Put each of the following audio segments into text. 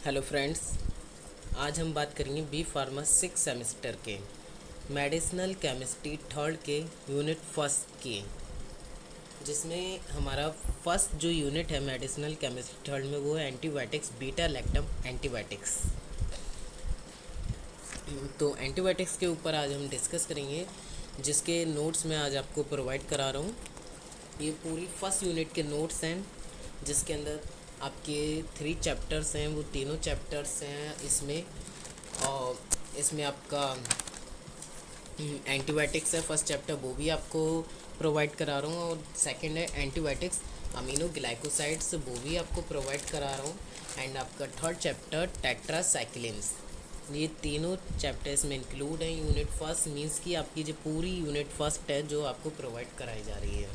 Hello friends, आज हम बात करेंगे बी फार्मा 6 सेमेस्टर के मेडिसिनल केमिस्ट्री थर्ड के यूनिट फर्स्ट की, जिसमें हमारा फर्स्ट जो यूनिट है मेडिसिनल केमिस्ट्री थर्ड में वो है एंटीबायोटिक्स, बीटा लैक्टम एंटीबायोटिक्स। तो एंटीबायोटिक्स के ऊपर आज हम डिस्कस करेंगे, जिसके नोट्स मैं आज आपको प्रोवाइड करा रहा हूँ। ये पूरी फर्स्ट यूनिट के नोट्स हैं, जिसके अंदर आपके 3 चैप्टर्स हैं। वो तीनों चैप्टर्स हैं इसमें। और इसमें आपका एंटीबायोटिक्स है फर्स्ट चैप्टर, वो भी आपको प्रोवाइड करा रहा हूँ। और सेकंड है एंटीबायोटिक्स अमीनो ग्लाइकोसाइड्स, वो भी आपको प्रोवाइड करा रहा हूँ। एंड आपका थर्ड चैप्टर टेट्रासाइक्लिन्स। ये तीनों चैप्टर्स में इंक्लूड हैं यूनिट फर्स्ट। मीन्स कि आपकी जो पूरी यूनिट फर्स्ट है जो आपको प्रोवाइड कराई जा रही है।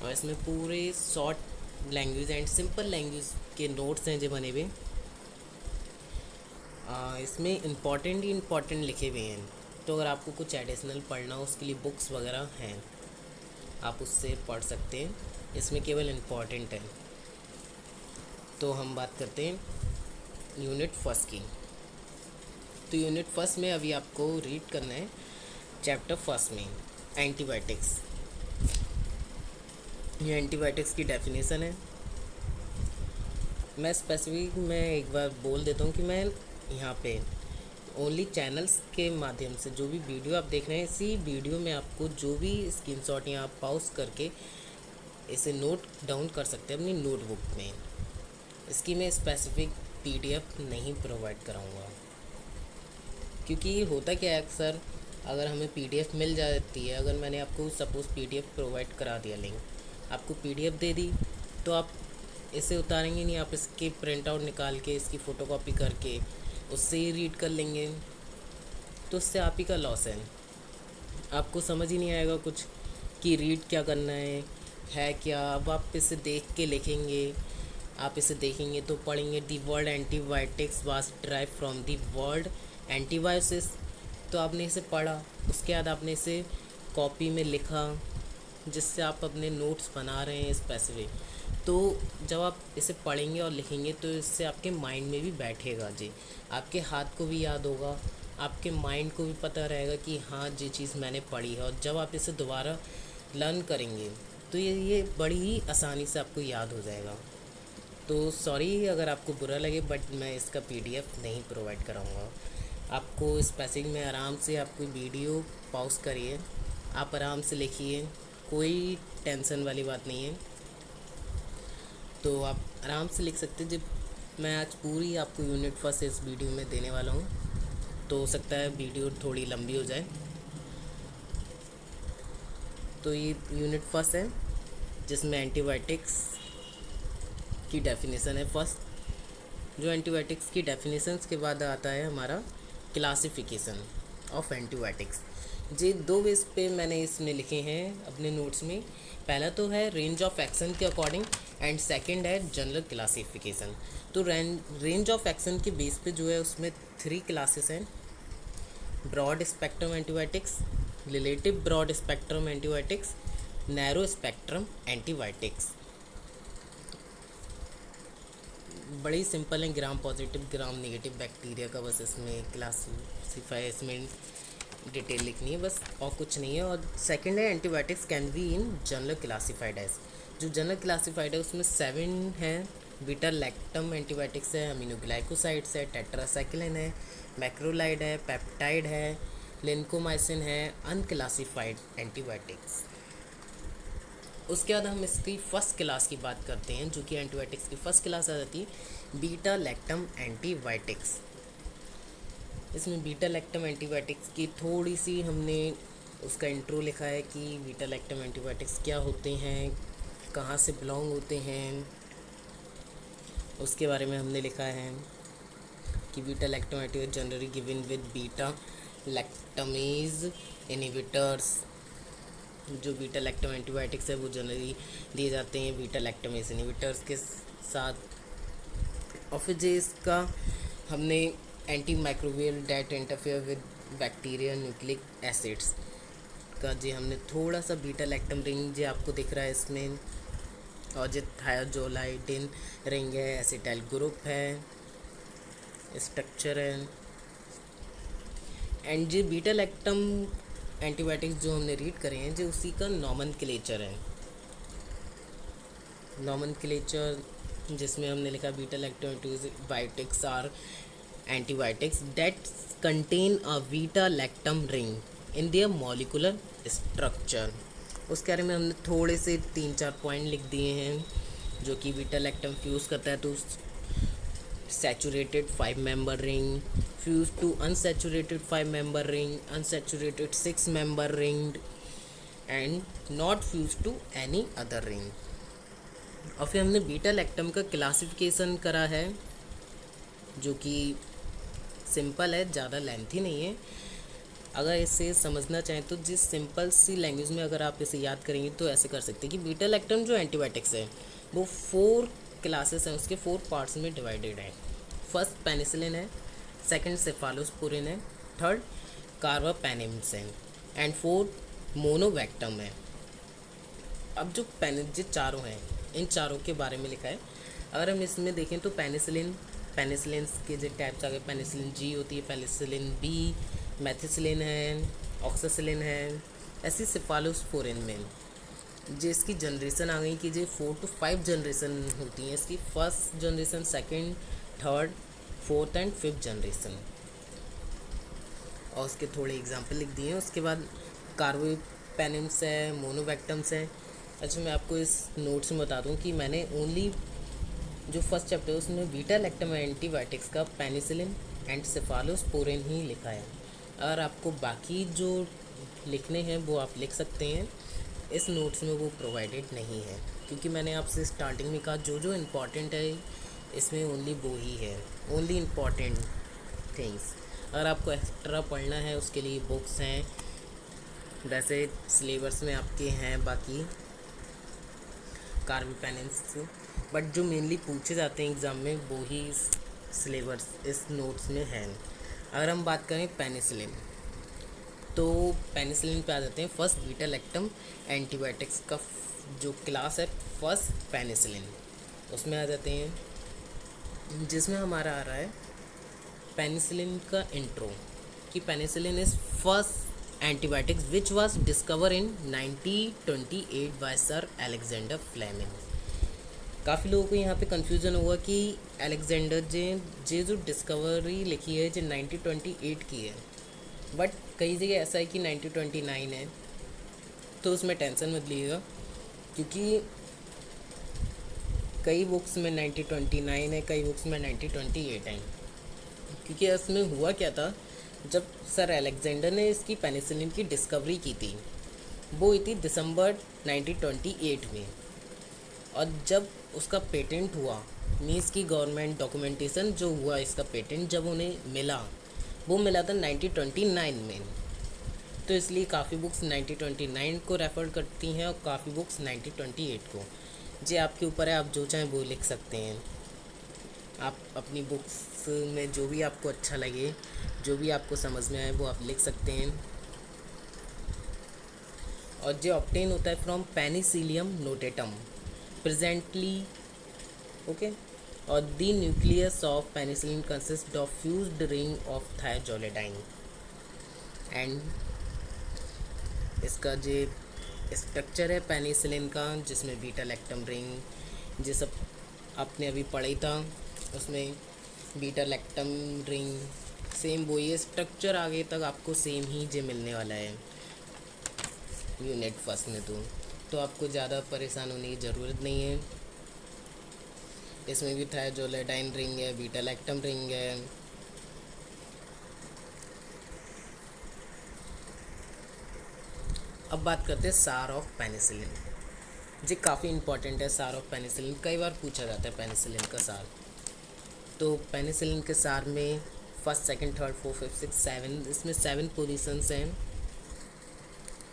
और इसमें पूरे short language and simple language के नोट्स हैं जो बने हुए। इसमें इम्पॉर्टेंट लिखे हुए हैं। तो अगर आपको कुछ एडिशनल पढ़ना हो उसके लिए बुक्स वगैरह हैं, आप उससे पढ़ सकते हैं। इसमें केवल इम्पॉर्टेंट है। तो हम बात करते हैं यूनिट फर्स्ट की। तो यूनिट फर्स्ट में अभी आपको रीड करना है चैप्टर फर्स्ट में एंटीबायोटिक्स। ये एंटीबायोटिक्स की डेफिनेशन है। मैं स्पेसिफिक मैं एक बार बोल देता हूँ कि मैं यहाँ पे ओनली चैनल्स के माध्यम से जो भी वीडियो आप देख रहे हैं, इसी वीडियो में आपको जो भी स्क्रीनशॉट यहाँ पॉज करके इसे नोट डाउन कर सकते हैं अपनी नोटबुक में। इसकी मैं स्पेसिफिक पीडीएफ नहीं प्रोवाइड कराऊंगा, क्योंकि होता क्या है अक्सर अगर हमें पीडीएफ मिल जाती है, अगर मैंने आपको सपोज़ पीडीएफ प्रोवाइड करा दिया, लिंक आपको पीडीएफ दे दी, तो आप इसे उतारेंगे नहीं, आप इसके प्रिंट आउट निकाल के इसकी फ़ोटोकॉपी करके उससे ही रीड कर लेंगे, तो उससे आप ही का लॉस है। आपको समझ ही नहीं आएगा कुछ कि रीड क्या करना है क्या। अब आप इसे देख के लिखेंगे, आप इसे देखेंगे तो पढ़ेंगे the word antibiotics was drive from the word antibiosis. तो आपने इसे पढ़ा, उसके बाद आपने इसे कॉपी में लिखा, जिससे आप अपने नोट्स बना रहे हैं स्पेसिफिक। तो जब आप इसे पढ़ेंगे और लिखेंगे तो इससे आपके माइंड में भी बैठेगा जी, आपके हाथ को भी याद होगा, आपके माइंड को भी पता रहेगा कि हाँ ये चीज़ मैंने पढ़ी है। और जब आप इसे दोबारा लर्न करेंगे तो ये बड़ी ही आसानी से आपको याद हो जाएगा। तो सॉरी अगर आपको बुरा लगे, बट मैं इसका पीडीएफ नहीं प्रोवाइड कराऊंगा आपको। स्पेसिफिक में आराम से आपको वीडियो पॉज करिए, आप आराम से लिखिए, कोई टेंशन वाली बात नहीं है। तो आप आराम से लिख सकते हैं। जब मैं आज पूरी आपको यूनिट फर्स्ट इस वीडियो में देने वाला हूँ, तो हो सकता है वीडियो थोड़ी लंबी हो जाए। तो ये यूनिट फर्स्ट है, जिसमें एंटीबायोटिक्स की डेफिनेशन है फर्स्ट। जो एंटीबायोटिक्स की डेफिनेशंस के बाद आता है हमारा क्लासिफिकेशन ऑफ एंटीबायोटिक्स। जी 2 वेज पे मैंने इसमें लिखे हैं अपने नोट्स में। पहला तो है रेंज ऑफ एक्शन के अकॉर्डिंग, एंड सेकंड है जनरल क्लासिफिकेशन। तो रेंज ऑफ एक्शन के बेस पे जो है उसमें 3 क्लासेस हैं। Broad spectrum antibiotics, relative broad spectrum antibiotics, narrow spectrum antibiotics. बड़ी सिंपल है, gram positive gram negative bacteria का बस इसमें क्लासीफाई, इसमें डिटेल लिखनी है बस, और कुछ नहीं है। और सेकंड है antibiotics can be in general classified as. जो जनरल क्लासिफाइड है उसमें 7 है। बीटा लैक्टम एंटीबायोटिक्स है, अमीनोग्लाइकोसाइड्स है, टेट्रासाइक्लिन है, मैक्रोलाइड है, पेप्टाइड है, लिनकोमाइसिन है, अनक्लासिफाइड एंटीबायोटिक्स। उसके बाद हम इसकी फ़र्स्ट क्लास की बात करते हैं, जो कि एंटीबायोटिक्स की फ़र्स्ट क्लास आ जाती है बीटा लैक्टम एंटीबायोटिक्स। इसमें बीटा लैक्टम एंटीबायोटिक्स की थोड़ी सी हमने उसका इंट्रो लिखा है कि बीटा लैक्टम एंटीबायोटिक्स क्या होते हैं, कहाँ से बिलोंग होते हैं, उसके बारे में हमने लिखा है कि beta lactam antibiotics generally given with beta lactamase inhibitors. जो बीटा लैक्टम एंटीबायोटिक्स है वो जनरली दिए जाते हैं बीटा लैक्टमेज इनहिबिटर्स के साथ। और फिर जो इसका हमने anti microbial that interfere with bacteria nucleic acids का जी हमने थोड़ा सा बीटा लैक्टम रिंग जो आपको दिख रहा है इसमें, और जो थायोजोलाइडिन रिंग है, एसिटाइल ग्रुप है, स्ट्रक्चर है। एंड जो बीटा लैक्टम एंटीबायोटिक्स जो हमने रीड करे हैं जो उसी का नॉमनक्लेचर है। नॉमनक्लेचर जिसमें हमने लिखा beta lactam antibiotics are antibiotics that contain a beta lactam ring in their molecular structure. उसके बारे में हमने थोड़े से 3-4 पॉइंट लिख दिए हैं जो कि बीटा लैक्टम फ्यूज़ करता है तो saturated 5 member ring, fuse to unsaturated 5 member ring, unsaturated 6 member ring and not fuse to any other ring. और फिर हमने बीटा लैक्टम का क्लासिफिकेशन करा है जो कि सिंपल है, ज़्यादा लेंथी नहीं है। अगर इसे समझना चाहें तो जिस सिंपल सी लैंग्वेज में अगर आप इसे याद करेंगे तो ऐसे कर सकते हैं कि बीटा लैक्टम जो एंटीबायोटिक्स है वो 4 क्लासेस हैं, उसके 4 पार्ट्स में डिवाइडेड है। फर्स्ट पेनिसिलिन है, सेकंड सेफालोस्पोरिन है, थर्ड कार्बापेनिमसिन एंड फोर्थ मोनोवैक्टम है। अब जो चारों हैं इन चारों के बारे में लिखा है। अगर हम इसमें देखें तो पेनिसिलिन के जो टाइप्स आ गए, पेनिसिलिन जी होती है, पेनिसिलिन बी, मेथिसिलिन है, ऑक्सासिलिन है। ऐसी सेफालोस्पोरिन में जिसकी जनरेशन आ गई कि जो 4 to 5 जनरेशन होती हैं इसकी, first generation, second, third, fourth and fifth generation. और उसके थोड़े एग्जांपल लिख दिए हैं। उसके बाद कार्बापेनिम्स है, मोनोवैक्टम्स है। अच्छा, मैं आपको इस नोट्स में बता दूं कि मैंने ओनली जो फर्स्ट चैप्टर है उसमें बीटा लैक्टम एंटीबायोटिक्स का पेनिसिलिन एंड सेफालोस्पोरिन ही लिखा है। अगर आपको बाकी जो लिखने हैं वो आप लिख सकते हैं, इस नोट्स में वो प्रोवाइडेड नहीं है क्योंकि मैंने आपसे स्टार्टिंग में कहा जो जो इम्पॉर्टेंट है इसमें ओनली वो ही है, ओनली इम्पॉर्टेंट थिंग्स। अगर आपको एक्स्ट्रा पढ़ना है उसके लिए बुक्स हैं, वैसे सिलेबस में आपके हैं बाकी कार्बापेनिम्स, बट जो मेनली पूछे जाते हैं एग्ज़ाम में वो ही सिलेबस इस नोट्स में है। अगर हम बात करें पेनिसिलिन तो पेनिसिलिन पे आ जाते हैं। फर्स्ट बीटा लैक्टम एंटीबायोटिक्स का जो क्लास है फर्स्ट पेनिसिलिन, उसमें आ जाते हैं जिसमें हमारा आ रहा है पेनिसिलिन का इंट्रो कि penicillin is first antibiotics which was discover in 1928 by sir Alexander Fleming. काफ़ी लोगों को यहाँ पे कंफ्यूजन हुआ कि अलेक्जेंडर जे जो डिस्कवरी लिखी है जो 1928 की है, बट कई जगह ऐसा है कि 1929 है, तो उसमें टेंशन मत लीजिएगा क्योंकि कई बुक्स में 1929 है, कई बुक्स में 1928 है। क्योंकि इसमें हुआ क्या था, जब सर अलेक्जेंडर ने इसकी पेनिसिलिन की डिस्कवरी की थी वो हुई थी दिसंबर 1928 में, और जब उसका पेटेंट हुआ मीन्स की गवर्नमेंट डॉक्यूमेंटेशन जो हुआ इसका पेटेंट जब उन्हें मिला वो मिला था 1929 में। तो इसलिए काफ़ी बुक्स 1929 को रेफर करती हैं और काफ़ी बुक्स 1928 को। जी आपके ऊपर है, आप जो चाहें वो लिख सकते हैं। आप अपनी बुक्स में जो भी आपको अच्छा लगे, जो भी आपको समझ में आए वो आप लिख सकते हैं। और जो ऑब्टेन होता है from penicillium notatum presently, okay. और the nucleus of penicillin consist of fused ring of thiazolidine and इसका जो स्ट्रक्चर है पेनिसिलिन का जिसमें बीटा लैक्टम रिंग जो सब आपने अभी पढ़ी था उसमें बीटा लैक्टम रिंग सेम वही है स्ट्रक्चर, आगे तक आपको सेम ही जो मिलने वाला है यूनिट फर्स्ट में। तो आपको ज़्यादा परेशान होने की ज़रूरत नहीं है। इसमें भी थायोजोलेडाइन रिंग है, बीटा लैक्टम रिंग है। अब बात करते हैं सार ऑफ पेनिसिलिन, जो काफ़ी इंपॉर्टेंट है। सार ऑफ पेनिसिलिन कई बार पूछा जाता है पेनिसिलिन का सार। तो पेनिसिलिन के सार में first, second, third, fourth, fifth, six, 7, इसमें 7 पोजीशंस हैं,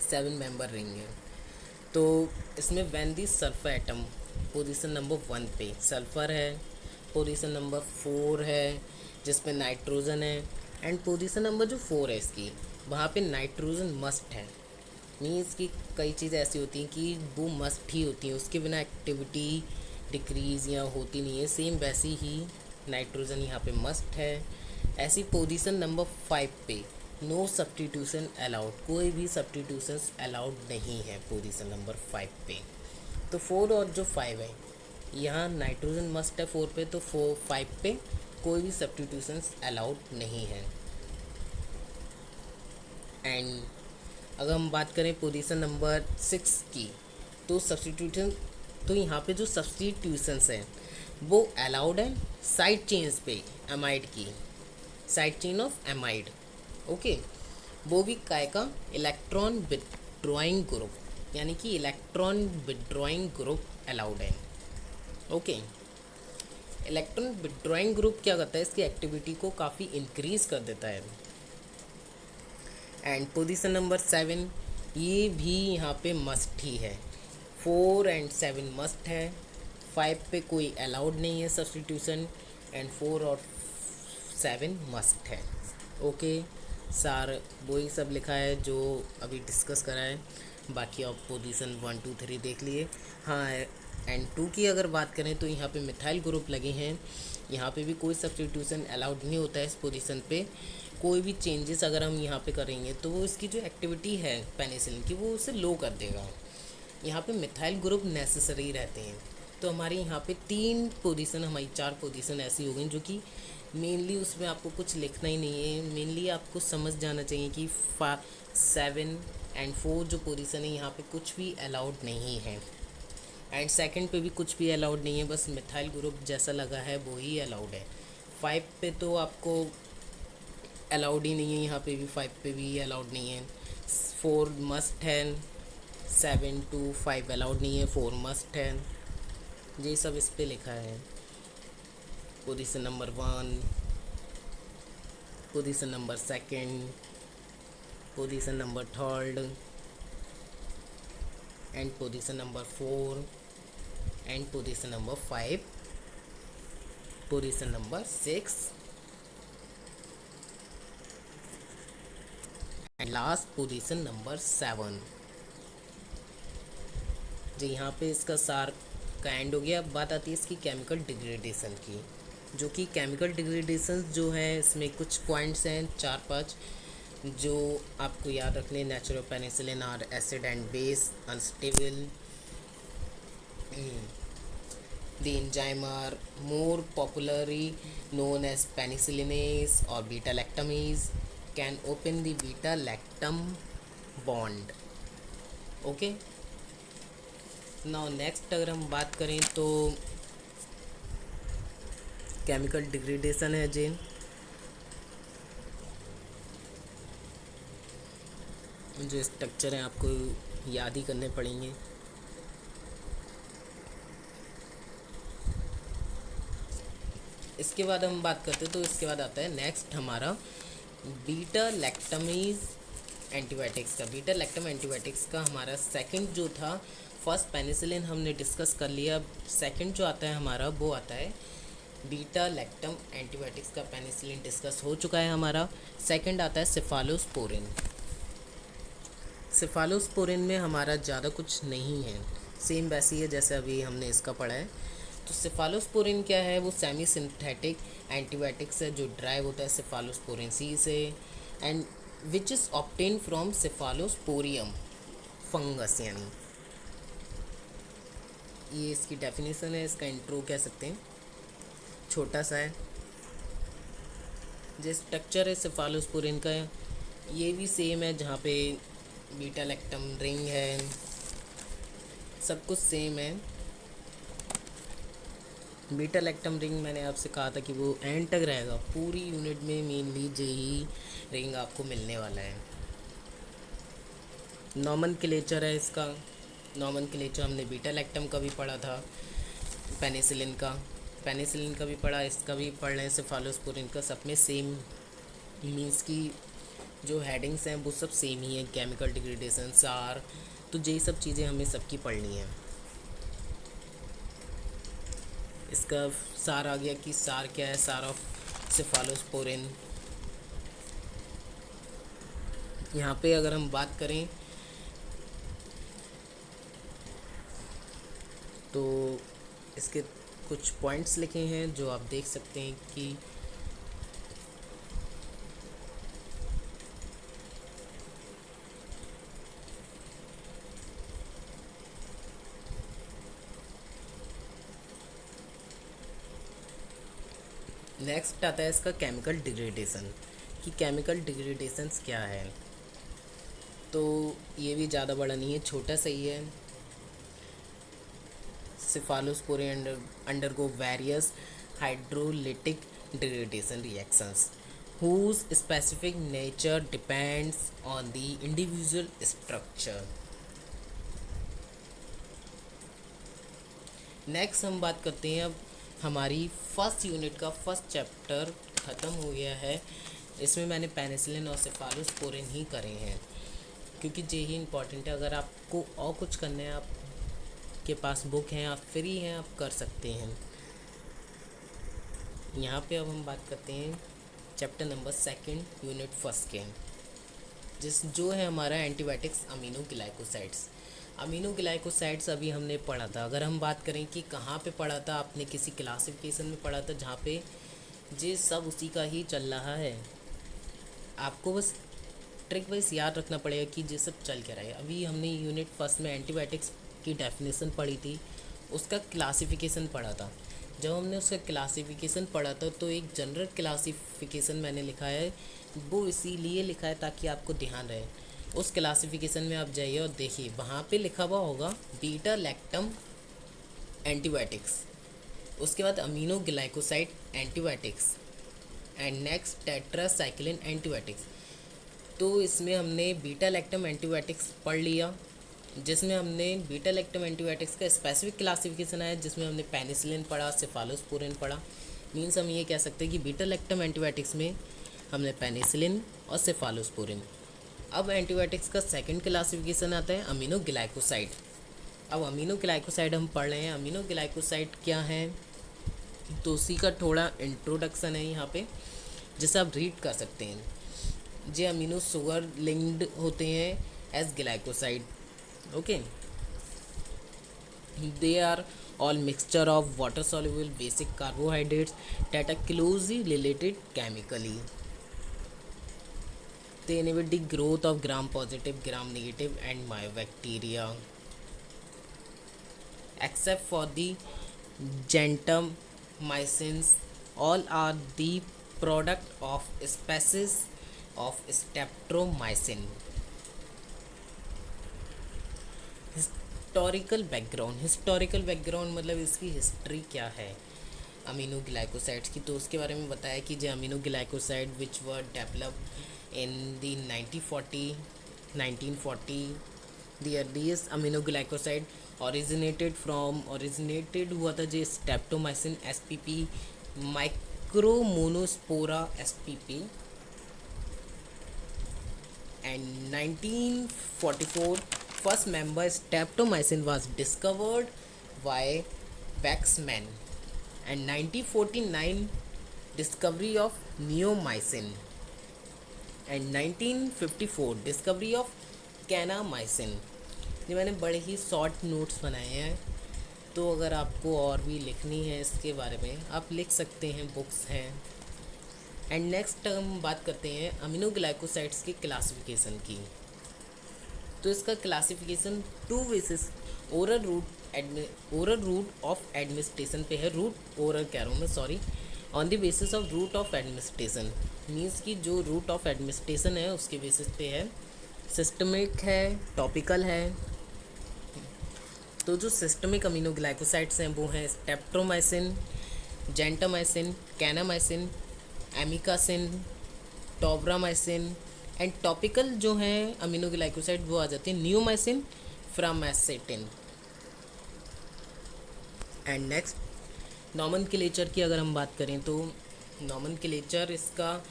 7 मेंबर रिंग है। तो इसमें when the sulphur atom position number 1 पे सल्फ़र है, पोजीशन नंबर 4 है जिसमें नाइट्रोजन है, एंड पोजीशन नंबर जो 4 है इसकी वहाँ पे नाइट्रोजन मस्ट है। मीन्स कि कई चीज़ें ऐसी होती हैं कि वो मस्ट ही होती हैं, उसके बिना एक्टिविटी डिक्रीज़ या होती नहीं है। सेम वैसी ही नाइट्रोजन यहाँ पे मस्ट है। ऐसी पोजीशन नंबर 5 पे नो सब्स्टिट्यूशन अलाउड, कोई भी सब्स्टिट्यूशन अलाउड नहीं है पोजीशन नंबर 5 पे। तो 4 और जो 5 है, यहाँ नाइट्रोजन मस्ट है 4 पे, तो 5 पे कोई भी सब्स्टिट्यूशन अलाउड नहीं है। एंड अगर हम बात करें पोजीशन नंबर 6 की, तो सब्स्टिट्यूशन, तो यहाँ पे जो सब्स्टिट्यूशंस हैं वो अलाउड है साइड चेन्स पे, एमाइड की side chain of amide. Okay, वो भी काय का इलेक्ट्रॉन विथड्रॉइंग ग्रुप, यानी कि इलेक्ट्रॉन विथड्रॉइंग ग्रुप अलाउड है। ओके, इलेक्ट्रॉन विथड्रॉइंग ग्रुप क्या करता है, इसकी एक्टिविटी को काफ़ी इंक्रीज कर देता है। एंड पोजीशन नंबर 7, ये भी यहाँ पे मस्ट ही है। 4 एंड 7 मस्ट है, 5 पे कोई अलाउड नहीं है सब्स्टिट्यूशन, एंड 4 और 7 मस्ट है। ओके, सार वही सब लिखा है जो अभी डिस्कस करा है, बाकी आप पोजीशन 1 2 3 देख लिए। हाँ, एंड 2 की अगर बात करें तो यहाँ पे मिथाइल ग्रुप लगे हैं, यहाँ पे भी कोई सब्स्टिट्यूशन अलाउड नहीं होता है इस पोजीशन पे। कोई भी चेंजेस अगर हम यहाँ पे करेंगे तो वो इसकी जो एक्टिविटी है पेनिसिलिन की वो उसे लो कर देगा। यहाँ पे मिथाइल ग्रुप नेसेसरी रहते हैं। तो हमारी यहाँ पे 3 पोजीशन, हमारी 4 पोजीशन ऐसी हो गई जो कि मेनली उसमें आपको कुछ लिखना ही नहीं है, मेनली आपको समझ जाना चाहिए कि 7 एंड 4 जो पोजीशन है यहाँ पे कुछ भी अलाउड नहीं है, एंड सेकंड पे भी कुछ भी अलाउड नहीं है, बस मिथाइल ग्रुप जैसा लगा है वो ही अलाउड है। 5 पे तो आपको अलाउड ही नहीं है, यहाँ पे भी 5 पे भी अलाउड नहीं है। 4 मस्ट है, 7 to 5 अलाउड नहीं है, 4 मस्ट है। ये सब इस पे लिखा है। Position number 1, position number 2, position number 3 and position number 4 and position number 5, position number 6 and last position number 7। जो यहाँ पे इसका सार का एंड हो गया। अब बात आती है इसकी केमिकल डिग्रेडेशन की, जो कि केमिकल डिग्रेडेशन जो है इसमें कुछ पॉइंट्स हैं 4-5 जो आपको याद रखने। Nature of penicillin are acid and base unstable, the enzyme are more popularly known as penicillinase or beta lactamase, can open the beta lactam bond. Okay, now next अगर हम बात करें तो केमिकल डिग्रेडेशन है जेन, जो स्ट्रक्चर हैं आपको याद ही करने पड़ेंगे। इसके बाद हम बात करते हैं तो इसके बाद आता है नेक्स्ट हमारा बीटा लैक्टमेज एंटीबायोटिक्स का। बीटा लैक्टम एंटीबायोटिक्स का हमारा सेकंड जो था, फर्स्ट पेनिसिलिन हमने डिस्कस कर लिया, सेकंड जो आता है हमारा वो आता है बीटा लैक्टम एंटीबायोटिक्स का। पेनिसिलिन डिस्कस हो चुका है हमारा। सेकंड आता है सिफालोस्पोरिन। सिफालोस्पोरिन में हमारा ज़्यादा कुछ नहीं है, सेम वैसी है जैसे अभी हमने इसका पढ़ा है। तो सिफालोस्पोरिन क्या है, वो सेमी सिंथेटिक एंटीबायोटिक्स है जो ड्राइव होता है सिफालोस्पोरिन सी से, and which is obtain from cephalosporium fungus. यानी ये इसकी डेफिनेशन है, इसका इंट्रो कह सकते हैं, छोटा सा है। जो स्ट्रक्चर है सिफालोस्पोरिन का ये भी सेम है, जहाँ पे बीटा लैक्टम रिंग है, सब कुछ सेम है। बीटा लैक्टम रिंग मैंने आपसे कहा था कि वो एंड तक रहेगा, पूरी यूनिट में मेनली यही रिंग आपको मिलने वाला है। नॉमेनक्लेचर है इसका, नॉमेनक्लेचर हमने बीटा लैक्टम का भी पढ़ा था, पेनिसिलिन का भी पढ़ा, इसका भी पढ़ रहे हैं सिफालोस्पोरिन का। सब में सेम मीन्स की जो हेडिंग्स हैं वो सब सेम ही है, केमिकल डिग्रेडेशन, सार, तो यही सब चीज़ें हमें सबकी पढ़नी है। इसका सार आ गया कि सार क्या है, सार ऑफ सिफालोस्पोरिन। यहाँ पे अगर हम बात करें तो इसके कुछ पॉइंट्स लिखे हैं जो आप देख सकते हैं कि नेक्स्ट आता है इसका केमिकल डिग्रेडेशन, कि केमिकल डिग्रेडेशंस क्या है। तो ये भी ज़्यादा बड़ा नहीं है, छोटा सा ही है। cephalosporin undergo various hydrolytic degradation reactions whose specific nature depends on the individual structure। Next हम बात करते हैं, अब हमारी फर्स्ट यूनिट का फर्स्ट चैप्टर ख़त्म हो गया है। इसमें मैंने पेनिसिलिन और सेफालोस्पोरिन ही करे हैं क्योंकि ये ही इम्पॉर्टेंट है। अगर आपको और कुछ करना है, आपके पास बुक हैं, आप फ्री हैं, आप कर सकते हैं। यहाँ पे अब हम बात करते हैं चैप्टर नंबर 2 यूनिट 1 के, जो है हमारा एंटीबायोटिक्स अमीनोग्लाइकोसाइड्स। अमीनोग्लाइकोसाइड्स अभी हमने पढ़ा था। अगर हम बात करें कि कहाँ पे पढ़ा था, आपने किसी क्लासिफिकेशन में पढ़ा था जहाँ पे ये सब उसी का ही चल रहा है। आपको बस ट्रिक वाइज याद रखना पड़ेगा कि ये सब चल क्या रहा है। अभी हमने यूनिट 1 में एंटीबायोटिक्स की डेफिनेशन पढ़ी थी, उसका क्लासिफिकेशन पढ़ा था। जब हमने उसका क्लासिफिकेशन पढ़ा था तो एक जनरल क्लासिफिकेशन मैंने लिखा है, वो इसीलिए लिखा है ताकि आपको ध्यान रहे। उस क्लासिफिकेशन में आप जाइए और देखिए, वहाँ पे लिखा हुआ होगा बीटा लैक्टम एंटीबायोटिक्स, उसके बाद aminoglycoside antibiotics and next tetracycline antibiotics. तो इसमें हमने बीटा लैक्टम एंटीबायोटिक्स पढ़ लिया, जिसमें हमने बीटा लैक्टम एंटीबायोटिक्स का स्पेसिफिक क्लासिफिकेशन आया, जिसमें हमने पेनिसिलिन पढ़ा, सेफालोस्पोरिन पढ़ा। मीन्स हम ये कह सकते हैं कि बीटा लैक्टम एंटीबायोटिक्स में हमने पेनिसिलिन और सेफालोस्पोरिन। अब एंटीबायोटिक्स का सेकंड क्लासिफिकेशन आता है अमीनोग्लाइकोसाइड। अब अमीनोग्लाइकोसाइड हम पढ़ रहे हैं, अमीनोग्लाइकोसाइड क्या है, तो उसी का थोड़ा इंट्रोडक्शन है यहाँ पे, जिसे आप रीड कर सकते हैं। जे अमीनो शुगर लिंक्ड होते हैं as glycoside, okay. They are all mixture of water soluble basic carbohydrates that are closely related chemically. They inhibit the growth of gram positive, gram negative and myobacteria. Except for the gentamicins, all are the product of species of streptomycin. Historical background मतलब इसकी history क्या है aminoglycosides की, तो उसके बारे में बताया कि जो aminoglycoside which were develop in the 1940 the earliest aminoglycoside originated हुआ था जो streptomycin SPP micromonospora SPP and 1944 first member streptomycin was discovered by Waxman and 1949 discovery of neomycin and 1954 discovery of kanamycin। ये मैंने बड़े ही शॉर्ट नोट्स बनाए हैं, तो अगर आपको और भी लिखनी है इसके बारे में आप लिख सकते हैं, बुक्स हैं। एंड नेक्स्ट हम बात करते हैं अमीनोग्लाइकोसाइड्स की क्लासिफिकेशन की। तो इसका classification 2 basis oral route of administration पे है। ओरल कह रहा हूँ मैं, sorry, on the basis of route of administration means कि जो रूट ऑफ एडमिनिस्ट्रेशन है उसके बेसिस पे है। सिस्टमिक है, टॉपिकल है। तो जो सिस्टमिक अमीनोग्लाइकोसाइड्स हैं वो हैं streptomycin, gentamicin, kanamycin, amikacin, tobramycin. And topical जो हैं अमीनोग्लाइकोसाइड वो आ जाते हैं नियोमाइसिन, फ्रामासेटिन। एंड नेक्स्ट नॉमेनक्लेचर की अगर हम बात करें तो नॉमेनक्लेचर इसका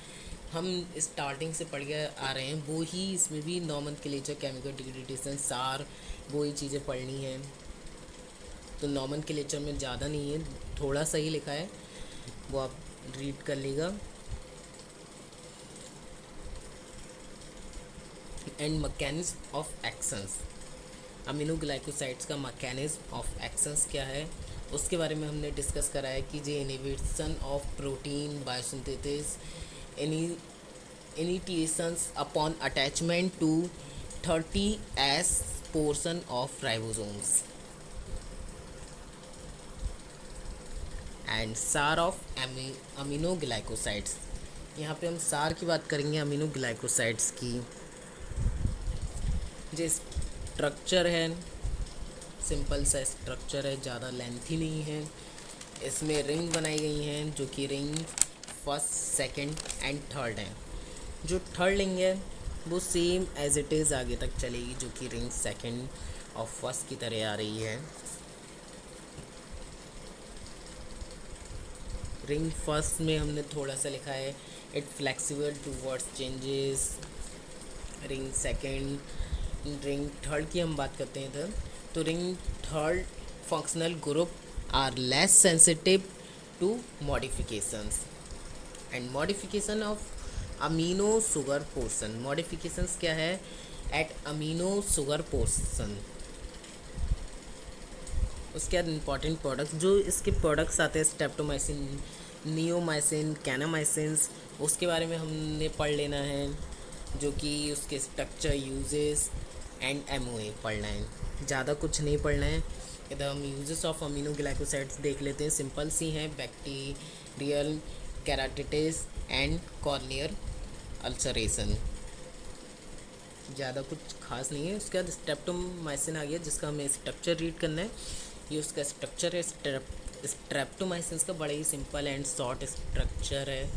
हम स्टार्टिंग से पढ़ के आ रहे हैं, वो ही इसमें भी नॉमेनक्लेचर, केमिकल डिग्रेडेशन, सार, वो ही चीज़ें पढ़नी हैं। तो नॉमेनक्लेचर में ज़्यादा नहीं है, थोड़ा सा ही लिखा है, वो आप रीड कर लेगा। And mechanism of actions, aminoglycosides का मैकेनिज्म ऑफ एक्शंस क्या है उसके बारे में हमने डिस्कस करा है कि जे inhibition of protein biosynthesis initiations upon attachment to 30S portion of ribosomes and SAR of aminoglycosides. यहाँ पे हम सार की बात करेंगे अमीनोग्लाइकोसाइड्स की। जो स्ट्रक्चर है सिंपल सा स्ट्रक्चर है, ज़्यादा लेंथी नहीं है। इसमें रिंग बनाई गई हैं जो कि ring first second and third है। जो थर्ड रिंग है वो सेम एज इट इज़ आगे तक चलेगी, जो कि रिंग सेकंड और फर्स्ट की तरह आ रही है। रिंग फर्स्ट में हमने थोड़ा सा लिखा है it flexible towards changes. Ring second ring third की हम बात करते हैं तो ring third functional group are less sensitive to modifications and modification of amino sugar portion. Modifications क्या है एट अमीनो शुगर पोर्शन। उसके बाद इंपॉर्टेंट प्रोडक्ट्स जो इसके प्रोडक्ट्स आते हैं स्ट्रेप्टोमाइसिन, नियोमाइसिन, कैनामाइसिन्स, उसके बारे में हमने पढ़ लेना है, जो कि उसके स्ट्रक्चर, यूजेस एंड एमओए पढ़ना है। ज़्यादा कुछ नहीं पढ़ना है। इधर हम यूजेस ऑफ अमीनोग्लाइकोसाइड्स देख लेते हैं, सिंपल सी हैं, बैक्टीरियल कैराटिटिस एंड कॉर्नियर अल्सरेशन। ज़्यादा कुछ खास नहीं है। उसके बाद स्ट्रेप्टोमाइसिन आ गया जिसका हमें स्ट्रक्चर रीड करना है। ये उसका स्ट्रक्चर है स्ट्रेप्टोमाइसिन का, बड़ा ही सिंपल एंड शॉर्ट स्ट्रक्चर है।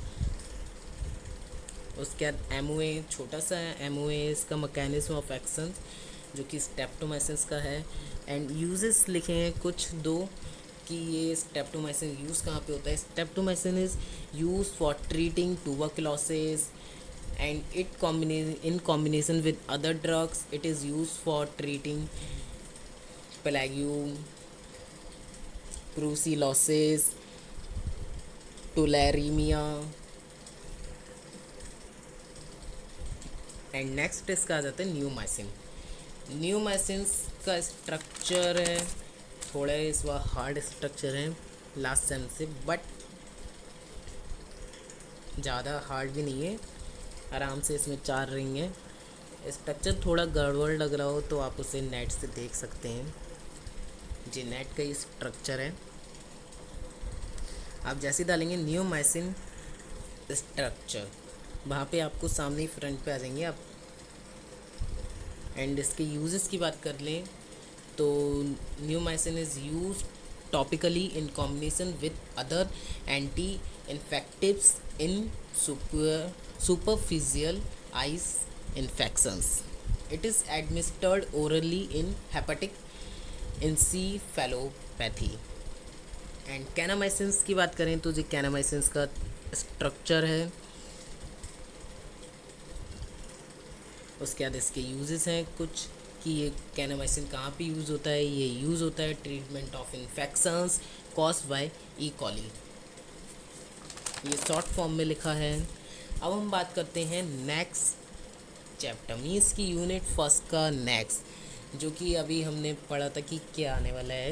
उसके बाद एमओए, छोटा सा एमओए, इसका मैकेनिज्म ऑफ एक्शन जो कि स्ट्रेप्टोमाइसिन का है। एंड यूजेस लिखे हैं कुछ दो कि ये स्ट्रेप्टोमाइसिन यूज़ कहाँ पे होता है। Streptomycin is use for treating tuberculosis and in combination with other drugs it is used for treating plague, brucellosis, tularemia and next इसका आ जाता है न्यूमाइसिन। न्यूमाइसिन का स्ट्रक्चर है थोड़ा इस बार हार्ड स्ट्रक्चर है लास्ट सेम से, बट ज़्यादा हार्ड भी नहीं है, आराम से इसमें 4 रिंग है। स्ट्रक्चर थोड़ा गड़बड़ लग रहा हो तो आप उसे नेट से देख सकते हैं। जी नेट का ही स्ट्रक्चर है। आप जैसे डालेंगे नियोमाइसिन स्ट्रक्चर, वहाँ पे आपको सामने ही फ्रंट पे आ जाएंगे आप। एंड इसके यूजेस की बात कर लें तो neomycin is use topically in combination with other anti infectives in superficial eyes infections. It is administered orally in hepatic encephalopathy. And kanamycins की बात करें तो जो कैनामाइसिन्स का स्ट्रक्चर है, उसके बाद इसके यूजेस हैं कुछ कि ये कैनामाइसिन कहाँ पे यूज़ होता है। ये यूज़ होता है treatment of infections caused by E coli. ये शॉर्ट फॉर्म में लिखा है। अब हम बात करते हैं नेक्स्ट चैप्टर मीन्स की यूनिट फर्स्ट का नेक्स्ट, जो कि अभी हमने पढ़ा था कि क्या आने वाला है।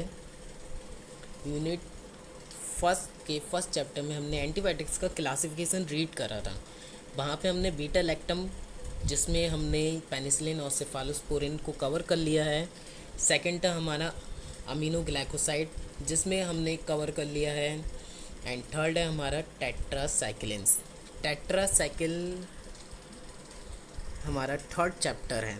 यूनिट फर्स्ट के फर्स्ट चैप्टर में हमने एंटीबायोटिक्स का क्लासिफिकेशन रीड करा था। वहाँ पे हमने बीटा लैक्टम जिसमें हमने पेनिसिलिन और सेफालोस्पोरिन को कवर कर लिया है। सेकेंड था हमारा अमीनोग्लाइकोसाइड जिसमें हमने कवर कर लिया है। एंड थर्ड है हमारा टेट्रासाइक्लिन्स। टेट्रासाइकिल हमारा थर्ड चैप्टर है।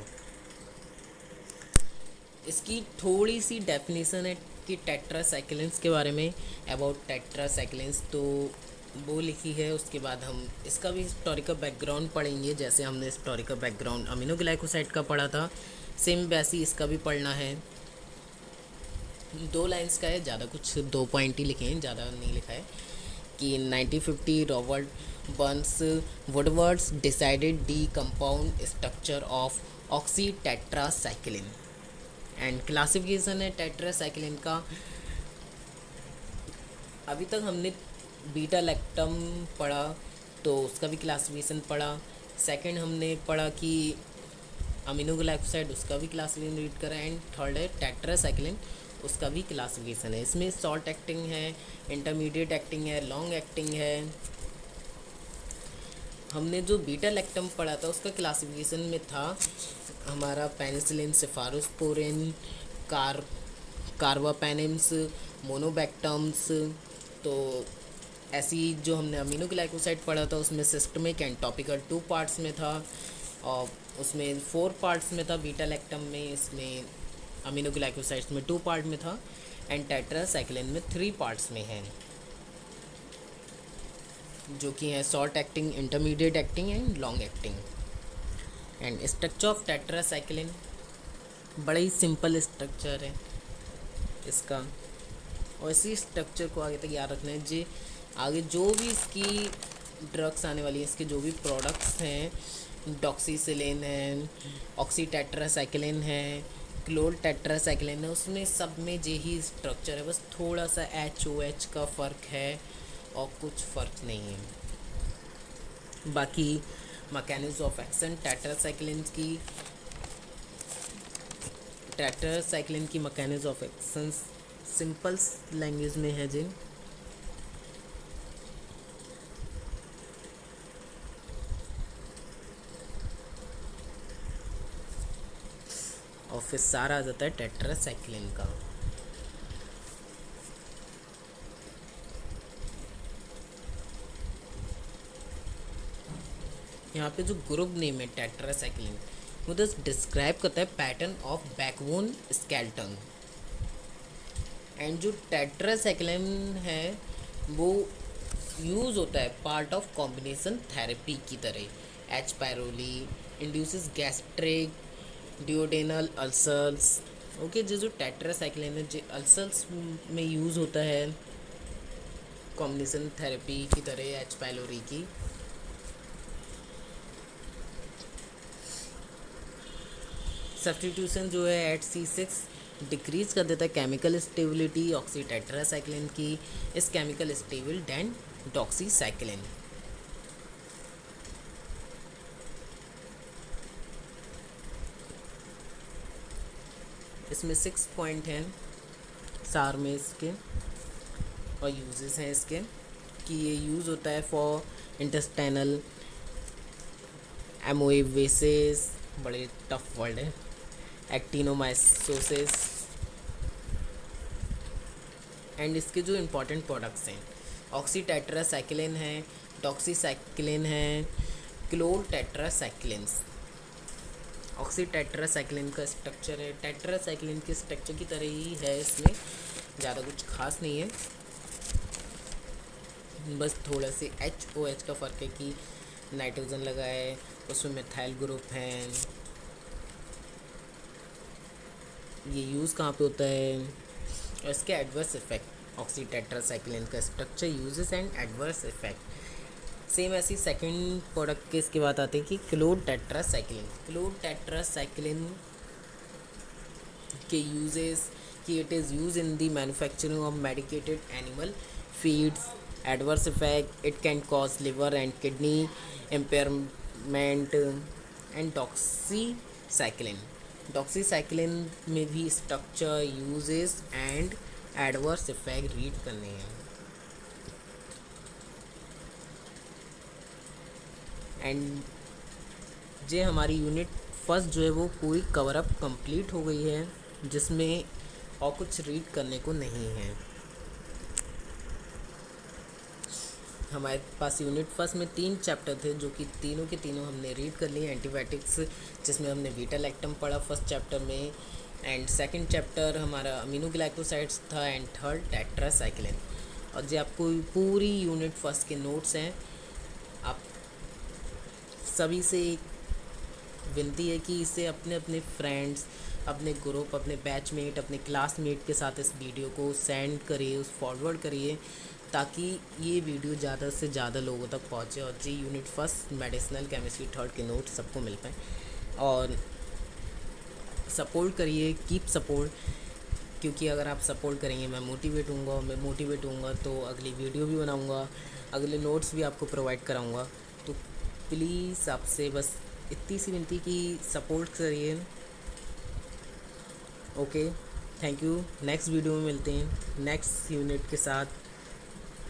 इसकी थोड़ी सी डेफिनेशन है कि टेट्रासाइक्लिन्स के बारे में, अबाउट टेट्रासाइक्लिन्स तो वो लिखी है। उसके बाद हम इसका भी हिस्टोरिकल बैकग्राउंड पढ़ेंगे, जैसे हमने हिस्टोरिकल बैकग्राउंड अमीनोग्लाइकोसाइड का पढ़ा था, सेम वैसे ही इसका भी पढ़ना है। 2 लाइन्स का है, ज़्यादा कुछ 2 पॉइंट ही लिखे हैं, ज़्यादा नहीं लिखा है। कि 1950 Robert Burns Woodwards decided the compound structure of oxytetracycline. And classification है टेट्रासाइक्लिन का। अभी तक हमने बीटा लैक्टम पढ़ा तो उसका भी क्लासिफिकेशन पढ़ा। सेकंड हमने पढ़ा कि अमीनोग्लाइकोसाइड, उसका भी क्लासिफिकेशन रीड करा। एंड थर्ड है टेट्रासाइक्लिन, उसका भी क्लासिफिकेशन है। इसमें शॉर्ट एक्टिंग है, इंटरमीडिएट एक्टिंग है, लॉन्ग एक्टिंग है। हमने जो बीटा लैक्टम पढ़ा था उसका क्लासिफिकेशन में था हमारा पेनिसिलिन, सेफारोस्पोरिन, कार कार्बापेनिम्स, मोनोबैक्टम्स। तो ऐसी जो हमने अमीनोग्लाइकोसाइड पढ़ा था उसमें सिस्टमिक एंड टॉपिकल 2 पार्ट्स में था, और उसमें 4 पार्ट्स में था बीटा लैक्टम में। इसमें अमीनोग्लाइकोसाइड्स में 2 पार्ट में था, एंड टेट्रासाइक्लिन में 3 पार्ट्स में है, जो कि है short acting, intermediate acting and long acting. And structure of tetracycline बड़ा ही सिंपल स्ट्रक्चर है इसका, और इसी स्ट्रक्चर को आगे तक याद रखना है। जी आगे जो भी इसकी ड्रग्स आने वाली है, इसके जो भी प्रोडक्ट्स हैं, डॉक्सीसिलिन है, ऑक्सी टेट्रासाइक्लिन है, क्लोर टेट्रासाइक्लिन है, उसमें सब में यही स्ट्रक्चर है, बस थोड़ा सा HOH का फ़र्क है और कुछ फ़र्क नहीं है। बाकी मैकेनिज्म ऑफ एक्शन टेट्रासाइक्लिन की mechanism of action simple language में है जिन और फिर सारा आ जाता है टेट्रासाइक्लिन का। यहाँ पे जो ग्रुप नेम है टेट्रासाइक्लिन, वो बस डिस्क्राइब करता है pattern of backbone skeleton. And जो टेट्रासाइक्लिन है वो यूज़ होता है पार्ट ऑफ कॉम्बिनेशन थेरेपी की तरह। H. pylori induces gastric duodenal ulcers. Okay, जो टेट्रासाइक्लिन है जो अल्सर्स में यूज़ होता है कॉम्बिनेशन थेरेपी की तरह H. pylori की। सब्सटीट्यूशन जो है HC6 डिक्रीज कर देता है केमिकल स्टेबिलिटी ऑक्सी टेट्रासाइक्लिन की, इस केमिकल स्टेबल दैन डॉक्सीसाइक्लिन। इसमें 6 पॉइंट हैं सार में इसके, और यूजेस हैं इसके कि ये यूज़ होता है फॉर इंटेस्टाइनल एमोएवेसिस, बड़े टफ वर्ड है, एक्टिनोमाइकोसिस। एंड इसके जो इम्पोर्टेंट प्रोडक्ट्स हैं ऑक्सी टेट्रासाइक्लिन है, डॉक्सीसाइक्लिन है, क्लोर टेट्रासाइक्लिन्स। ऑक्सी टेट्रासाइक्लिन का स्ट्रक्चर है टेट्रासाइक्लिन के स्ट्रक्चर की तरह ही है, इसमें ज़्यादा कुछ खास नहीं है, बस थोड़ा से HOH का फ़र्क है कि नाइट्रोजन लगा है, उसमें मिथाइल ग्रुप हैं। ये यूज़ कहाँ पे होता है और इसके एडवर्स इफेक्ट। ऑक्सी टेट्रासाइक्लिन का structure, uses and adverse effect. Same ऐसी सेकंड प्रोडक्ट के इसके बाद आते हैं कि क्लोर टेट्रासाइक्लिन। क्लोर टेट्रासाइक्लिन के यूजेस कि it is use in the manufacturing of medicated animal feeds. Adverse effect, it can cause liver and kidney impairment. And doxycycline में भी structure, uses and adverse effect read करने हैं। एंड जे हमारी unit first जो है वो पूरी कवर अप कंप्लीट हो गई है, जिसमें और कुछ रीड करने को नहीं है। हमारे पास यूनिट फर्स्ट में 3 चैप्टर थे जो कि तीनों के तीनों हमने रीड कर लिए। एंटीबायोटिक्स जिसमें हमने बीटा लैक्टम पढ़ा फर्स्ट चैप्टर में, एंड सेकंड चैप्टर हमारा अमीनोग्लाइकोसाइड्स था, एंड थर्ड टेट्रासाइक्लिन। और जो आपको पूरी यूनिट फर्स्ट के नोट्स हैं, आप सभी से विनती है कि इसे अपने अपने फ्रेंड्स, अपने ग्रुप, अपने बैचमेट, अपने क्लासमेट के साथ इस वीडियो को सेंड करिए, उस फॉरवर्ड करिए, ताकि ये वीडियो ज़्यादा से ज़्यादा लोगों तक पहुँचे और जी unit first medicinal chemistry third के नोट सबको मिल पाए। और सपोर्ट करिए, कीप सपोर्ट, क्योंकि अगर आप सपोर्ट करेंगे मैं मोटिवेट होऊंगा, तो अगली वीडियो भी बनाऊंगा, अगले नोट्स भी आपको प्रोवाइड कराऊंगा। तो प्लीज़ आपसे बस इतनी सी विनती कि सपोर्ट करिए। Okay, thank you. Next video में मिलते हैं नेक्स्ट यूनिट के साथ।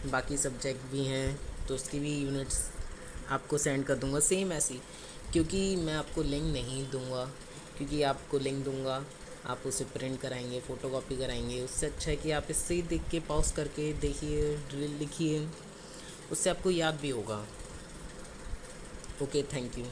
बाकी सब्जेक्ट भी हैं तो उसकी भी यूनिट्स आपको सेंड कर दूंगा सेम ऐसी, क्योंकि मैं आपको लिंक नहीं दूंगा, क्योंकि आपको लिंक दूंगा आप उसे प्रिंट कराएंगे, फ़ोटोकॉपी कराएंगे। उससे अच्छा है कि आप इससे ही देख के पॉज करके देखिए, ड्रिल लिखिए, उससे आपको याद भी होगा। Okay, thank you.